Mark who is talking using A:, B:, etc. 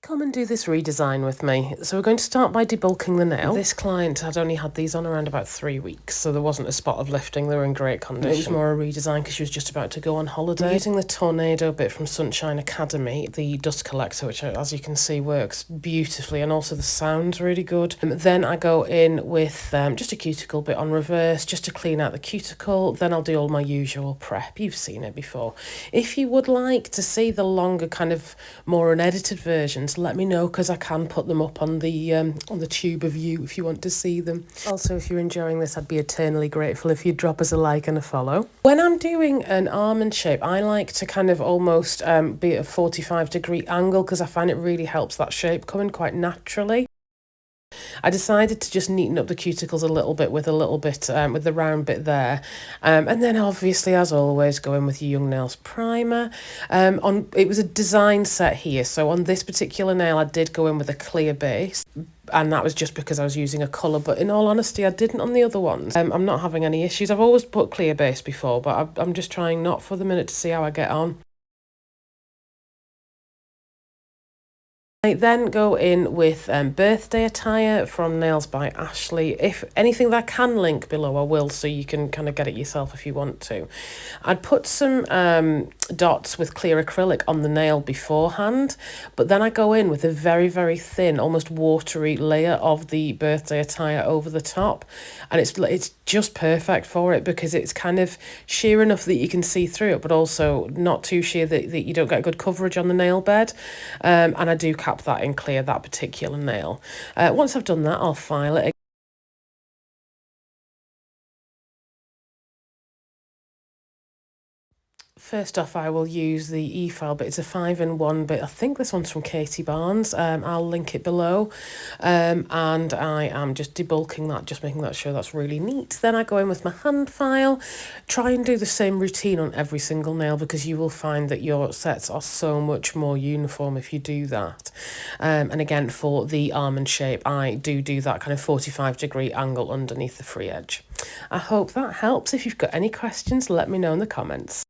A: Come and do this redesign with me. So we're going to start by debulking the nail. This client had only had these on around about 3 weeks, so there wasn't a spot of lifting. They were in great condition. It was more a redesign because she was just about to go on holiday. I'm using the Tornado bit from Sunshine Academy, the dust collector, which as you can see works beautifully, and also the sound's really good. Then I go in with just a cuticle bit on reverse just to clean out the cuticle. Then I'll do all my usual prep. You've seen it before. If you would like to see the longer kind of more unedited versions, let me know because I can put them up on the tube of you if you want to see them. Also, if you're enjoying this, I'd be eternally grateful if you'd drop us a like and a follow. When I'm doing an almond shape, I like to kind of almost be at a 45-degree angle because I find it really helps that shape come in quite naturally. I decided to just neaten up the cuticles a little bit with with the round bit there. And then obviously, as always, go in with your Young Nails primer. It was a design set here, so on this particular nail I did go in with a clear base. And that was just because I was using a colour, but in all honesty, I didn't on the other ones. I'm not having any issues. I've always put clear base before, but I'm just trying not for the minute to see how I get on. I then go in with birthday attire from Nails by Ashley. If anything that I can link below, I will, so you can kind of get it yourself if you want to. I'd put some dots with clear acrylic on the nail beforehand, but then I go in with a very, very thin, almost watery layer of the birthday attire over the top, and it's just perfect for it because it's kind of sheer enough that you can see through it, but also not too sheer that you don't get good coverage on the nail bed. And I do cap that in clear, that particular nail. Once I've done that, I'll file it. First off, I will use the e-file bit. It's a 5-in-1 bit. I think this one's from Katie Barnes. I'll link it below. And I am just debulking that, just making sure that's really neat. Then I go in with my hand file. Try and do the same routine on every single nail because you will find that your sets are so much more uniform if you do that. And again, for the almond shape, I do that kind of 45-degree angle underneath the free edge. I hope that helps. If you've got any questions, let me know in the comments.